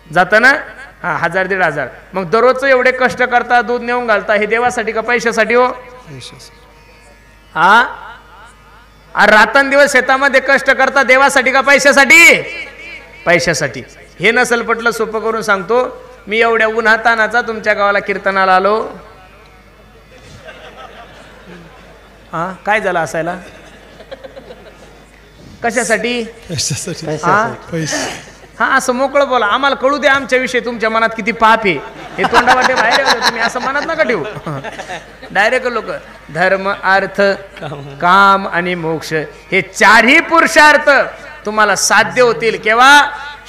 जातं ना? हा, 1000-1500. मग दररोजचं एवढे कष्ट करता, दूध नेऊन घालता, हे देवासाठी का पैशासाठी हो? हा, रात्रंदिवस शेतामध्ये कष्ट करता देवासाठी का पैशासाठी? पैशासाठी. हे नसल पटलं सोपं करून सांगतो. मी एवढ्या उन्हातानाचा तुमच्या गावाला कीर्तनाला आलो. हा, काय झालं असायला? कशासाठी? हा, असं मोकळं बोला. आम्हाला कळू दे आमच्याविषयी तुमच्या मनात किती पाप आहे. हे तोंडावाटे बाहेर तुम्ही असं मनात नका ठेवू. डायरेक्ट लोक धर्म, अर्थ, काम आणि मोक्ष हे चारही पुरुषार्थ तुम्हाला साध्य होतील केव्हा?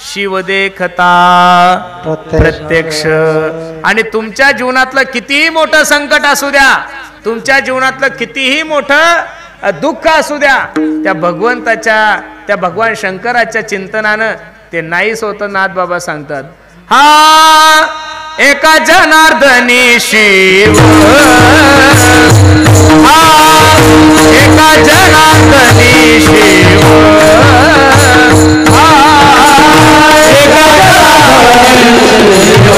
शिव देखता प्रत्यक्ष. आणि तुमच्या जीवनातलं कितीही मोठं संकट असू द्या, तुमच्या जीवनातलं कितीही मोठं दुःख असू द्या, त्या भगवंताच्या, त्या भगवान शंकराच्या चिंतनानं ते नाहीच होतं. नाथ बाबा सांगतात, हा एका जनार्दनी शिव, हा एका जनार्दनी शिव, हा एका जनार्दनी शिव,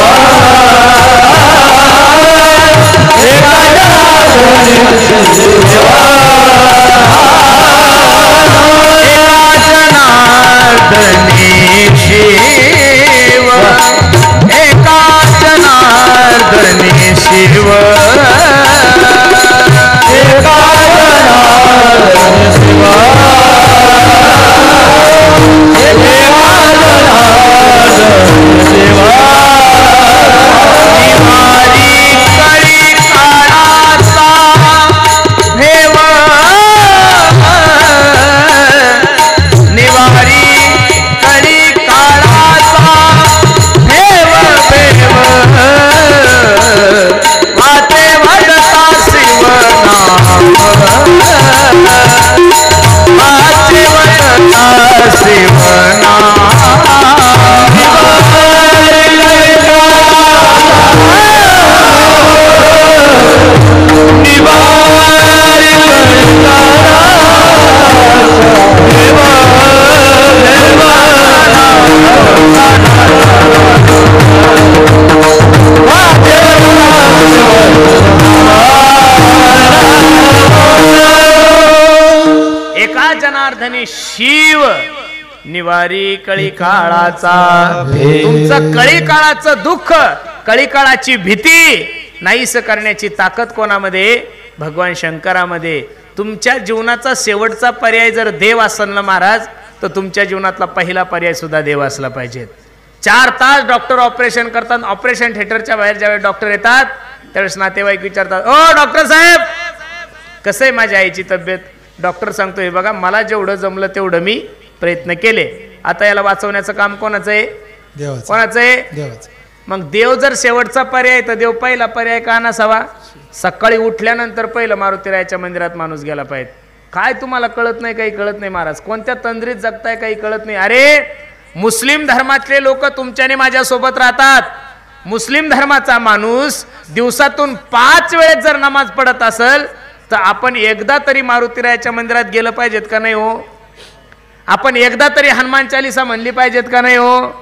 एका जनार्दनी शिव, शिव, एका जनार्दनी शिव, एका जनार्दनी शिव, एका जनार्दनी शिव. निवारी कळी काळाचा भेव, निवारी वाते वदता शिवनाम, वाते वदता शिवनाम. एका जनार्दनी शिव, निवारी कळी काळाचा. तुमचं कळी काळाचं दुःख, कळी काळाची भीती नाहीस करण्याची ताकद कोणामध्ये? भगवान शंकरामध्ये. तुमच्या जीवनाचा शेवटचा पर्याय जर देव असेल ना महाराज, तर तुमच्या जीवनातला पहिला पर्याय सुद्धा देव असला पाहिजे. 4 तास डॉक्टर ऑपरेशन करतात. ऑपरेशन थिएटरच्या बाहेर ज्यावेळेस डॉक्टर येतात त्यावेळेस नातेवाईक विचारतात, ओ डॉक्टर साहेब कसं आहे माझ्या आईची तब्येत? डॉक्टर सांगतोय, बघा मला जेवढं जमलं तेवढं मी प्रयत्न केले. आता याला वाचवण्याचं काम कोणाचं आहे? देवाचं. कोणाचं आहे? देवाचं. मग देव जर शेवटचा पर्याय तर देव पहिला पर्याय का नसावा? सकाळी उठल्यानंतर पहिलं मारुतीरायाच्या मंदिरात माणूस गेला पाहिजे. काय तुम्हाला कळत नाही, काही कळत नाही महाराज, कोणत्या तंद्रीत जगताय काही कळत नाही. अरे मुस्लिम धर्मातले लोक तुमच्याने माझ्यासोबत राहतात. मुस्लिम धर्माचा माणूस दिवसातून 5 वेळेस जर नमाज पडत असेल तर आपण एकदा तरी मारुतीरायाच्या मंदिरात गेलं पाहिजेत का नाही हो? आपण एकदा तरी हनुमान चालीसा म्हणली पाहिजेत का नाही हो?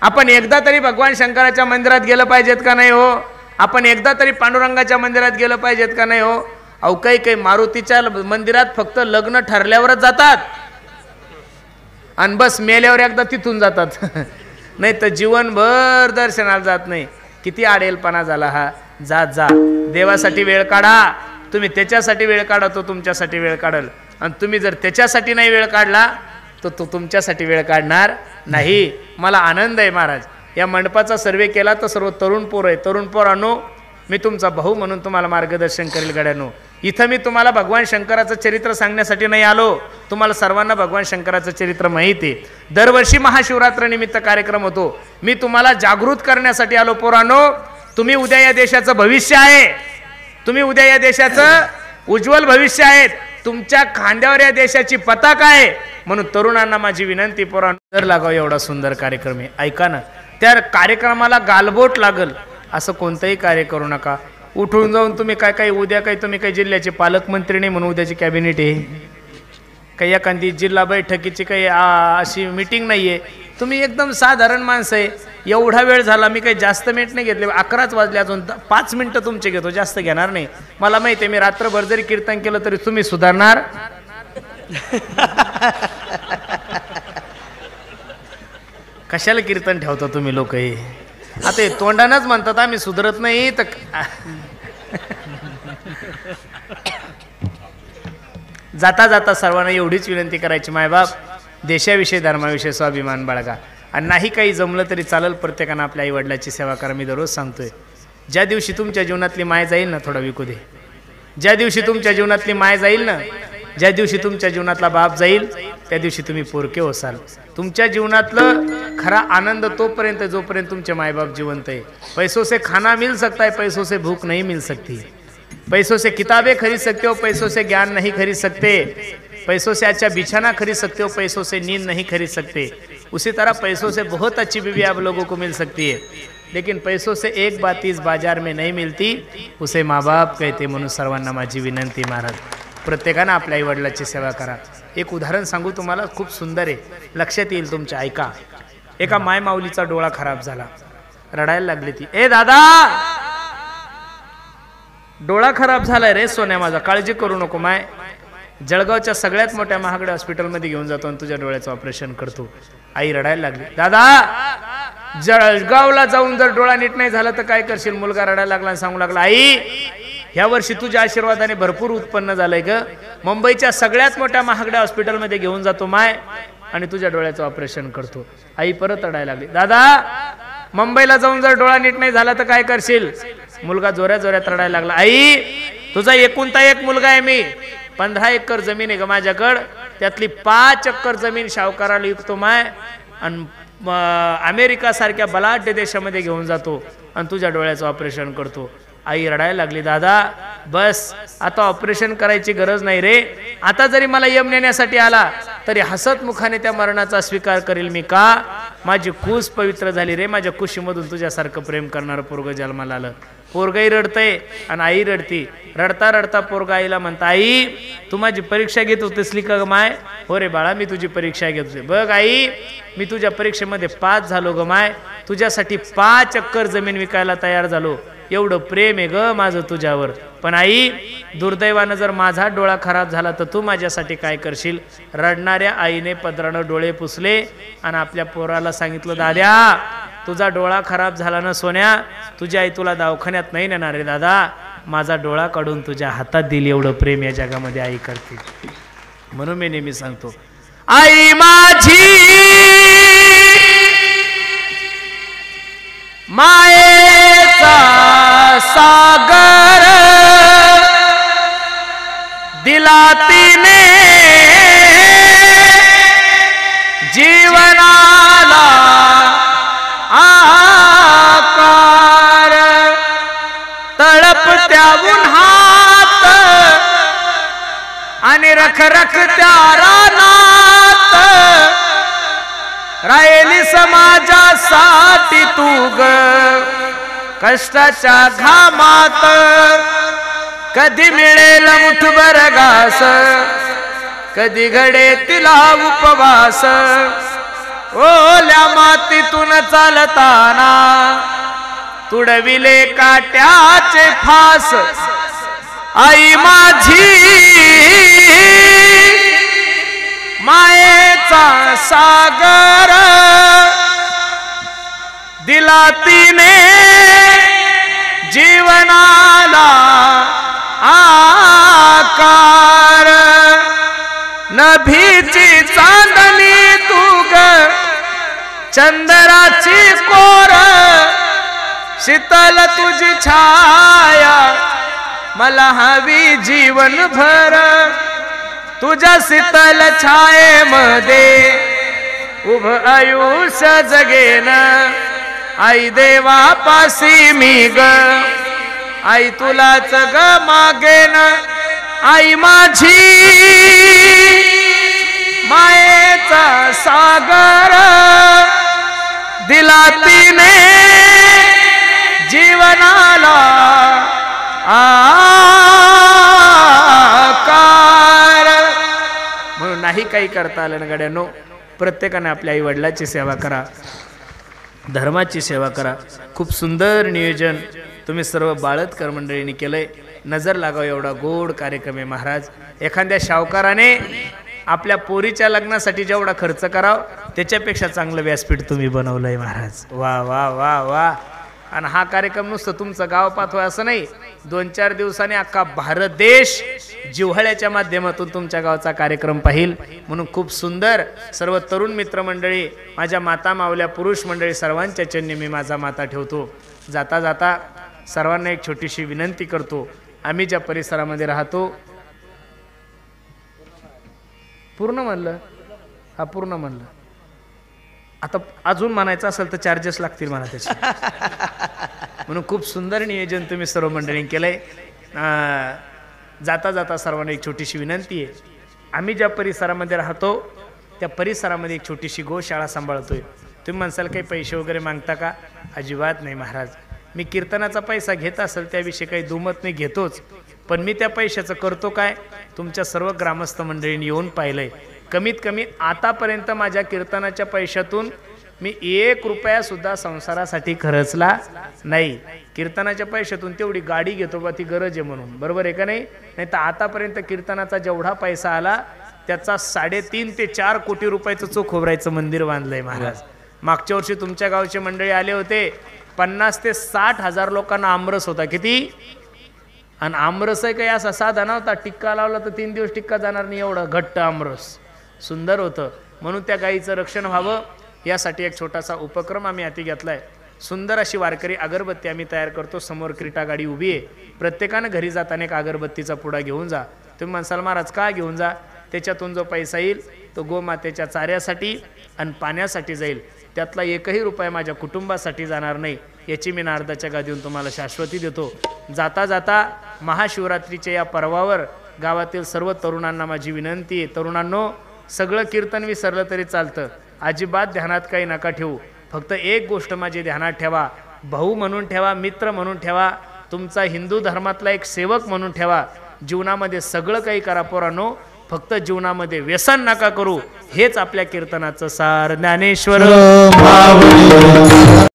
आपण एकदा तरी भगवान शंकराच्या मंदिरात गेलं पाहिजेत का नाही हो? आपण एकदा तरी पांडुरंगाच्या मंदिरात गेलं पाहिजेत का नाही हो? अहो काही काही मारुतीच्या मंदिरात फक्त लग्न ठरल्यावरच जातात आणि बस मेल्यावर एकदा तिथून जातात नाही तर जीवनभर दर्शनाला जात नाही. किती आडेलपणा झाला हा. जा जा देवासाठी वेळ काढा. तुम्ही त्याच्यासाठी वेळ काढा, तो तुमच्यासाठी वेळ काढल. आणि तुम्ही जर त्याच्यासाठी नाही वेळ काढला तर तो तुमच्यासाठी वेळ काढणार नाही. मला आनंद आहे महाराज, या मंडपाचा सर्वे केला तर सर्व तरुण पोर आहे. तरुण पोरांनो, मी तुमचा भाऊ म्हणून तुम्हाला मार्गदर्शन करेल गड्यानो. इथं मी तुम्हाला भगवान शंकराचं चरित्र सांगण्यासाठी नाही आलो. तुम्हाला सर्वांना भगवान शंकराचं चरित्र माहिती आहे. दरवर्षी महाशिवरात्र निमित्त कार्यक्रम होतो. मी तुम्हाला जागृत करण्यासाठी आलो. पोरांनो, तुम्ही उद्या या देशाचं भविष्य आहे. तुम्ही उद्या या देशाचं उज्ज्वल भविष्य आहे. तुमच्या खांद्यावर या देशाची पताका आहे. म्हणून तरुणांना माझी विनंती, पोरांनो जर लागाव एवढा सुंदर कार्यक्रम आहे, ऐका ना. त्या कार्यक्रमाला गालबोट लागल असं कोणताही कार्य करू नका. उठून जाऊन तुम्ही काय उद्या काही तुम्ही काही जिल्ह्याचे पालकमंत्री नाही म्हणून उद्याची कॅबिनेट आहे, काही एखादी जिल्हा बैठकीची काही अशी मीटिंग नाही आहे. तुम्ही एकदम साधारण माणसं आहे. एवढा वेळ झाला, मी काही जास्त मिनिट नाही घेतले. 11च वाजले, अजून 5 मिनिटं तुमचे घेतो, जास्त घेणार नाही. मला माहिती आहे मी रात्रभर जरी कीर्तन केलं तरी तुम्ही सुधारणार कशाला कीर्तन ठेवता तुम्ही लोक. हे आता हे तोंडानंच म्हणतात आम्ही सुधरत नाही तर जाता जाता सर्वांना एवढीच विनंती करायची, मायबाप देशाविषयी धर्माविषयी स्वाभिमान बाळगा. आणि नाही काही जमलं तरी चालेल, प्रत्येकानं आपल्या आईवडिलाची सेवा करा. मी दररोज सांगतोय, ज्या दिवशी तुमच्या जीवनातली माय जाईल ना, थोडा विकू दे, ज्या दिवशी तुमच्या जीवनातली माय जाईल ना, ज्या दिवशी तुमच्या जीवनातला बाप जाईल त्या दिवशी तुम्ही पोरके होसाल. तुमच्या जीवनातलं खरा आनंद तोपर्यंत जोपर्यंत तुमचे मायबाप जिवंत आहे. पैसों से खाना मिल सकता है, पैसों से भूख नहीं मिल सकती. पैसों से किताबें खरीद सकते हो, पैसों से ज्ञान नहीं खरीद सकते. पैसों से अच्छा बिछाना खरीद सकते हो, पैसों से नींद नहीं खरीद सकते. उसी तरह पैसों से बहुत अच्छी बीवी आप लोगों को मिल सकती है, लेकिन पैसों से एक बात इस बाजार में नहीं मिलती, उसे माँ बाप कहते. म्हणून सर्वांना माझी विनंती, महाराज प्रत्येकानं आपल्या आईवडिलाची सेवा करा. एक उदाहरण सांगू तुम्हाला, खूप सुंदर आहे, लक्षात येईल तुमच्या. ऐका. एका माय माऊलीचा डोळा खराब झाला, रडायला लागली ती. ए दादा, डोळा खराब झालाय रे सोन्या माझा, काळजी करू नको माय. जळगावच्या सगळ्यात मोठ्या महागड्या हॉस्पिटलमध्ये घेऊन जातो आणि तुझ्या डोळ्याचं ऑपरेशन करतो. आई रडायला लागली. दादा, जळगावला जाऊन जर डोळा नीट नाही झाला तर काय करशील? मुलगा रडायला लागला आणि सांगू लागला, आई ह्या वर्षी तुझ्या आशीर्वादाने भरपूर उत्पन्न झालंय ग. मुंबईच्या सगळ्यात मोठ्या महागड्या हॉस्पिटलमध्ये घेऊन जातो माय आणि तुझ्या डोळ्याचं ऑपरेशन करतो. आई परत रडायला लागली. दादा, मुंबईला जाऊन जर डोळा नीट नाही झाला तर काय करशील? मुलगा जोऱ्या जोऱ्यात रडायला लागला. आई, तुझा एकुलता एक मुलगा आहे मी. 15 एकर जमीन आहे ग माझ्याकडं, त्यातली 5 एकर जमीन शावकाराला विकतो माय आणि अमेरिका सारख्या बलाढ्य देशामध्ये घेऊन जातो आणि तुझ्या डोळ्याचं ऑपरेशन करतो. आई रडायला लागली. दादा बस, आता ऑपरेशन करायची गरज नाही रे. आता जरी मला यम नेण्यासाठी आला तरी हसत मुखाने त्या मरणाचा स्वीकार करेल मी. का? माझी कुस पवित्र झाली रे. माझ्या कुशीमधून तुझ्यासारखं प्रेम करणारं पोरग जन्माला आलं. पोरगाई रडतय आणि आई रडती. रडता रडता पोरगा आईला म्हणता, आई तू माझी परीक्षा घेत होतीस का ग माय? हो रे बाळा, मी तुझी परीक्षा घेत होते. बघ आई, मी तुझ्या परीक्षेमध्ये 5 झालो ग माय. तुझ्यासाठी 5 एकर जमीन विकायला तयार झालो. एवढं प्रेम आहे ग माझं तुझ्यावर. पण आई, दुर्दैवानं जर माझा डोळा खराब झाला तर तू माझ्यासाठी काय करशील? रडणाऱ्या आईने पदरानं डोळे पुसले आणि आपल्या पोराला सांगितलं, दाद्या तुझा डोळा खराब झाला ना सोन्या, तुझी आई तुला दवाखान्यात नाही नेणार रे दादा. माझा डोळा काढून तुझ्या हातात दिली. एवढं प्रेम या जगामध्ये आई करते. म्हणून मी नेहमी सांगतो, आई माझी मायेचा सागर दिला तिने जीवनाला आकार. तळपत्या उन्हात आणि रख रख त्या रानात राहिली समाजासाठी तू ग कष्टाच्या घामात कधी मिळेल मुठभर घास कधी घडे तिला उपवास ओल्या मातीतून चालताना तुडविले काट्याचे फास आई माझी मायेचा सागर दिला तिने जीवनाला आकार नभीची चांदणी तू ग चंद्राची कोर शीतल तुझी छाया मला हवी जीवन भर तुझ्या शीतल छायेमध्ये उभ आयुष्य जगेन आई देवापासी मी ग आई तुलाच ग मागेन आई माझी मायेचा सागर दिला तिने जीवनाला आकार म्हणून नाही काही करता आलं ना गड्यानो प्रत्येकाने आपल्या आई वडिलांची सेवा करा धर्माची सेवा करा खूप सुंदर नियोजन तुम्ही सर्व बाळतकर मंडळींनी केलंय नजर लागाव एवढा गोड कार्यक्रम आहे महाराज एखाद्या शावकाराने आपल्या पोरीच्या लग्नासाठी जेवढा खर्च कराव त्याच्यापेक्षा चांगलं व्यासपीठ तुम्ही बनवलंय महाराज वा वा वा वा आणि हा कार्यक्रम नुसतं तुमचं गाव पाहतोय असं नाही 2-4 दिवसांनी अख्खा भारत देश जिव्हाळ्याच्या माध्यमातून तुमच्या गावचा कार्यक्रम पाहिल म्हणून खूप सुंदर सर्व तरुण मित्रमंडळी माझ्या माता मावल्या पुरुष मंडळी सर्वांच्या चरणी मी माझा माता ठेवतो जाता जाता सर्वांना एक छोटीशी विनंती करतो आम्ही ज्या परिसरामध्ये राहतो पूर्ण म्हणलं हा पूर्ण म्हणलं आता अजून म्हणायचं असेल तर चार्जेस लागतील मला त्याचे म्हणून खूप सुंदर नियोजन तुम्ही सर्व मंडळींनी केलंय जाता जाता सर्वांना एक छोटीशी विनंती आहे आम्ही ज्या परिसरामध्ये राहतो त्या परिसरामध्ये एक छोटीशी गोशाळा सांभाळतोय तुम्ही म्हणसाल काही पैसे वगैरे मागता का अजिबात नाही महाराज मी कीर्तनाचा पैसा घेत असेल त्याविषयी काही दुमत नाही घेतोच पण मी त्या पैशाचं करतो काय तुमच्या सर्व ग्रामस्थ मंडळींनी येऊन पाहिलंय कमीत कमी आतापर्यंत माझ्या कीर्तनाच्या पैशातून मी 1 रुपया सुद्धा संसारासाठी खर्चला नाही कीर्तनाच्या पैशातून तेवढी गाडी घेतो बा ती गरज आहे म्हणून बरोबर आहे का नाही नाही तर आतापर्यंत कीर्तनाचा जेवढा पैसा आला त्याचा 3.5 ते 4 कोटी रुपयाचं चोख खोबरायचं मंदिर बांधलंय महाराज मागच्या वर्षी तुमच्या गावचे मंडळी आले होते 50 ते 60 हजार लोकांना आमरस होता किती आणि आमरस काही असा साधा नव्हता टिक्का लावला तर 3 दिवस टिक्का जाणार नाही एवढं घट्ट आमरस सुंदर होतं म्हणून त्या गाईचं रक्षण व्हावं यासाठी एक छोटासा उपक्रम आम्ही हाती घेतलाय सुंदर अशी वारकरी अगरबत्ती आम्ही तयार करतो समोर क्रीटा गाडी उभी आहे प्रत्येकानं घरी जाताना एक अगरबत्तीचा पुडा घेऊन जा तुम्ही म्हणसाल महाराज का घेऊन जा त्याच्यातून जो पैसा येईल तो गोमातेच्या चाऱ्यासाठी आणि पाण्यासाठी जाईल त्यातला 1ही रुपया माझ्या कुटुंबासाठी जाणार नाही याची मी नारदाच्या गादीवरून तुम्हाला शाश्वती देतो जाता जाता महाशिवरात्रीच्या या पर्वावर गावातील सर्व तरुणांना माझी विनंती आहे तरुणांनो सगळं कीर्तन विसरलं तरी चालतं अजिबात ध्यानात काही नका ठेवू फक्त एक गोष्ट माझी ध्यानात ठेवा भाऊ म्हणून ठेवा मित्र म्हणून ठेवा तुमचा हिंदू धर्मातला एक सेवक म्हणून ठेवा जीवनामध्ये सगळं काही करा पोरांनो फक्त जीवनामध्ये व्यसन नका करू हेच आपल्या कीर्तनाचं सार ज्ञानेश्वर